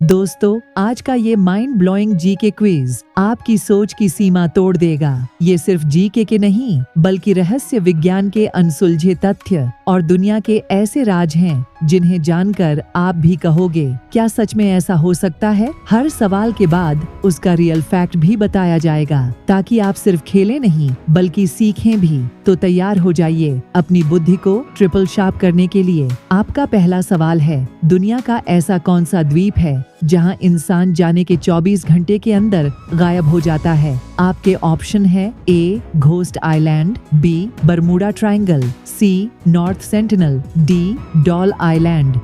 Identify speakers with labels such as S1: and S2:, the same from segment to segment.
S1: दोस्तों, आज का ये माइंड ब्लोइंग जीके क्विज आपकी सोच की सीमा तोड़ देगा। ये सिर्फ जीके के नहीं बल्कि रहस्य विज्ञान के अनसुलझे तथ्य और दुनिया के ऐसे राज हैं जिन्हें जानकर आप भी कहोगे, क्या सच में ऐसा हो सकता है? हर सवाल के बाद उसका रियल फैक्ट भी बताया जाएगा, ताकि आप सिर्फ खेलें नहीं बल्कि सीखें भी। तो तैयार हो जाइए अपनी बुद्धि को ट्रिपल शार्प करने के लिए। आपका पहला सवाल है, दुनिया का ऐसा कौन सा द्वीप है जहां इंसान जाने के 24 घंटे के अंदर गायब हो जाता है? आपके ऑप्शन है A Ghost Island, B Bermuda Triangle, C North Sentinel, D Doll Island.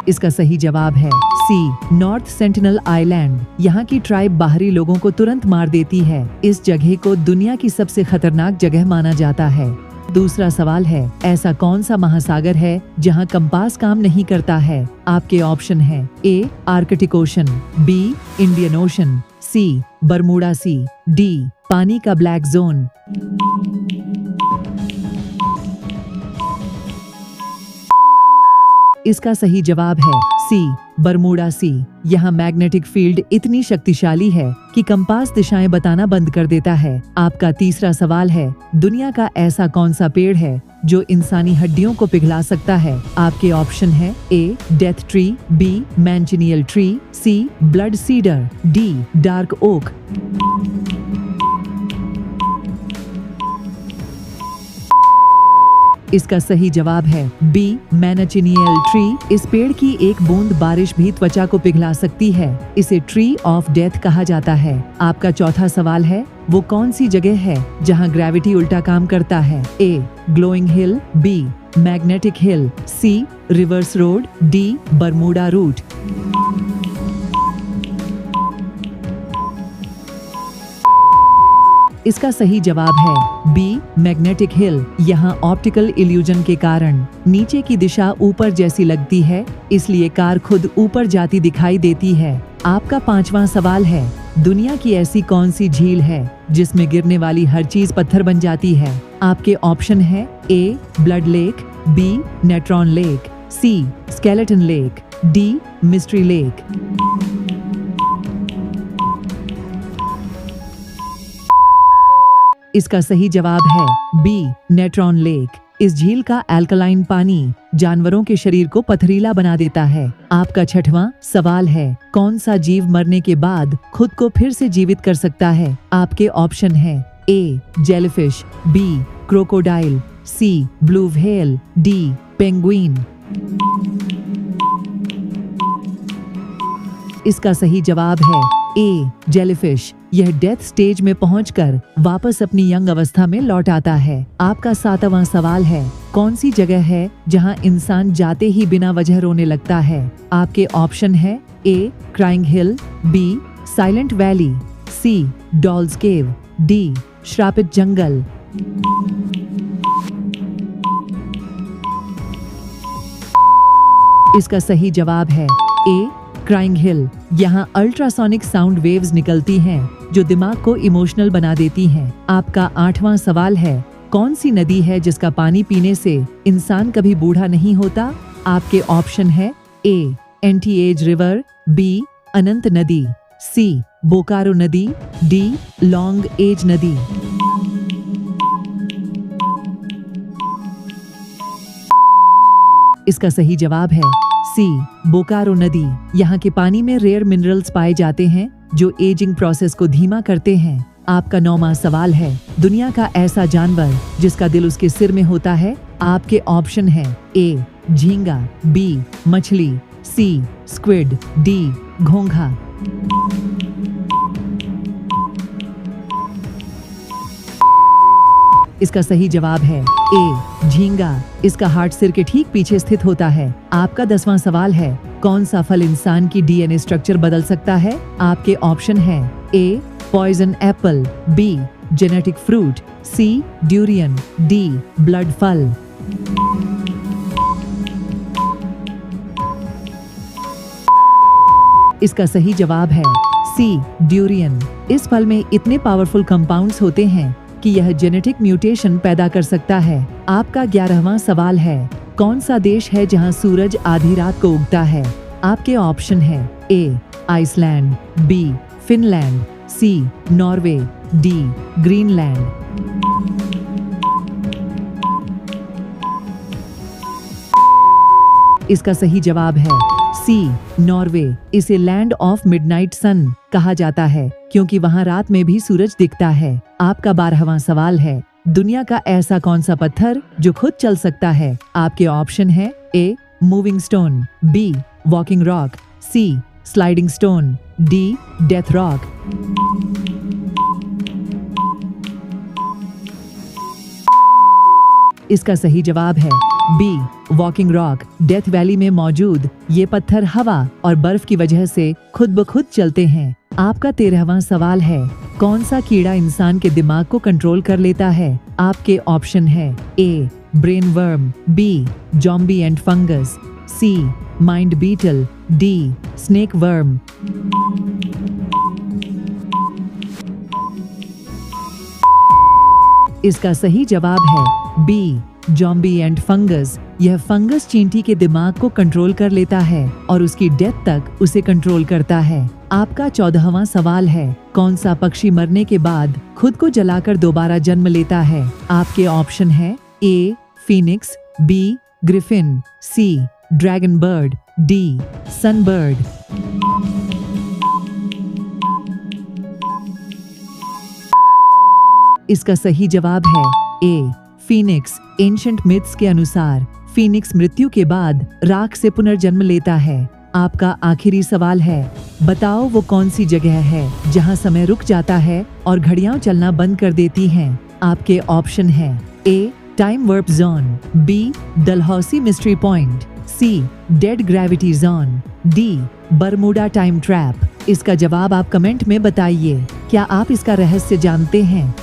S1: इसका सही जवाब है सी नॉर्थ सेंटिनल आइलैंड। यहाँ की ट्राइब बाहरी लोगों को तुरंत मार देती है। इस जगह को दुनिया की सबसे खतरनाक जगह माना जाता है। दूसरा सवाल है, ऐसा कौन सा महासागर है जहां कंपास काम नहीं करता है? आपके ऑप्शन है A Arctic Ocean, B Indian Ocean, C Bermuda Sea, D पानी का ब्लैक जोन। इसका सही जवाब है सी बरमूडा सी। यहाँ मैग्नेटिक फील्ड इतनी शक्तिशाली है कि कंपास दिशाएं बताना बंद कर देता है। आपका तीसरा सवाल है, दुनिया का ऐसा कौन सा पेड़ है जो इंसानी हड्डियों को पिघला सकता है? आपके ऑप्शन है A death tree, B manchineel tree, C blood cedar, D dark oak. इसका सही जवाब है बी मैंचिनियल ट्री। इस पेड़ की एक बूंद बारिश भी त्वचा को पिघला सकती है। इसे ट्री ऑफ डेथ कहा जाता है। आपका चौथा सवाल है, वो कौन सी जगह है जहां ग्रेविटी उल्टा काम करता है? A glowing hill, B magnetic hill, C reverse road, D Bermuda route. इसका सही जवाब है बी मैग्नेटिक हिल। यहाँ ऑप्टिकल इल्यूजन के कारण नीचे की दिशा ऊपर जैसी लगती है, इसलिए कार खुद ऊपर जाती दिखाई देती है। आपका पांचवा सवाल है, दुनिया की ऐसी कौन सी झील है जिसमें गिरने वाली हर चीज पत्थर बन जाती है? आपके ऑप्शन है A blood lake, B Natron lake, C skeleton lake, D mystery lake. इसका सही जवाब है बी नेट्रॉन लेक। इस झील का अल्कलाइन पानी जानवरों के शरीर को पथरीला बना देता है। आपका छठवां सवाल है, कौन सा जीव मरने के बाद खुद को फिर से जीवित कर सकता है? आपके ऑप्शन है ए जेलीफिश, बी क्रोकोडाइल, सी ब्लू व्हेल, डी पेंगुइन। इसका सही जवाब है ए जेलीफिश। यह डेथ स्टेज में पहुंचकर वापस अपनी यंग अवस्था में लौट आता है। आपका सातवां सवाल है, कौन सी जगह है जहां इंसान जाते ही बिना वजह रोने लगता है? आपके ऑप्शन है ए क्राइंग हिल, बी साइलेंट वैली, सी डॉल्स केव, डी श्रापित जंगल। इसका सही जवाब है ए क्राइंग हिल। यहाँ अल्ट्रासोनिक साउंड वेव्स निकलती हैं जो दिमाग को इमोशनल बना देती हैं। आपका आठवां सवाल है, कौन सी नदी है जिसका पानी पीने से इंसान कभी बूढ़ा नहीं होता? आपके ऑप्शन है ए एंटी एज रिवर, बी अनंत नदी, सी बोकारो नदी, डी लॉन्ग एज नदी। इसका सही जवाब है सी बोकारो नदी। यहाँ के पानी में रेयर मिनरल्स पाए जाते हैं जो एजिंग प्रोसेस को धीमा करते हैं। आपका नौवां सवाल है, दुनिया का ऐसा जानवर जिसका दिल उसके सिर में होता है? आपके ऑप्शन है ए झींगा, बी मछली, सी स्क्विड, डी घोंघा। इसका सही जवाब है ए झींगा। इसका हार्ट सिर के ठीक पीछे स्थित होता है। आपका 10वां सवाल है, कौन सा फल इंसान की डीएनए स्ट्रक्चर बदल सकता है? आपके ऑप्शन है A poison apple, B genetic fruit, C durian, D blood फल। इसका सही जवाब है सी ड्यूरियन। इस फल में इतने पावरफुल कंपाउंड्स होते हैं कि यह जेनेटिक म्यूटेशन पैदा कर सकता है। आपका 11वां सवाल है, कौन सा देश है जहां सूरज आधी रात को उगता है? आपके ऑप्शन है ए आइसलैंड, बी फिनलैंड, सी नॉर्वे, डी ग्रीनलैंड। इसका सही जवाब है सी नॉर्वे। इसे लैंड ऑफ मिडनाइट सन कहा जाता है क्योंकि वहां रात में भी सूरज दिखता है। आपका 12वां सवाल है, दुनिया का ऐसा कौन सा पत्थर जो खुद चल सकता है? आपके ऑप्शन है A moving stone, B walking rock, C sliding stone, D death rock. इसका सही जवाब है B walking rock. Death Valley में मौजूद ये पत्थर हवा और बर्फ की वजह से खुद ब खुद चलते हैं। आपका 13वां सवाल है, कौन सा कीड़ा इंसान के दिमाग को कंट्रोल कर लेता है? आपके ऑप्शन है A brain worm, B zombie and fungus, C mind beetle, D snake worm. इसका सही जवाब है बी जॉम्बी एंड फंगस। यह फंगस चींटी के दिमाग को कंट्रोल कर लेता है और उसकी डेथ तक उसे कंट्रोल करता है। आपका 14वां सवाल है, कौन सा पक्षी मरने के बाद खुद को जलाकर दोबारा जन्म लेता है? आपके ऑप्शन है ए Phoenix, B Griffin, sea dragon bird, D sunbird. इसका सही जवाब है ए फीनिक्स। एंशंट मिथ्स के अनुसार फीनिक्स मृत्यु के बाद राख से पुनर्जन्म लेता है। आपका आखिरी सवाल है, बताओ वो कौन सी जगह है जहां समय रुक जाता है और घड़ियां चलना बंद कर देती हैं? आपके ऑप्शन है A time warp zone, B Dalhousie mystery point, C dead gravity zone, D Bermuda time trap. इसका जवाब आप कमेंट में बताइए। क्या आप इसका रहस्य जानते हैं?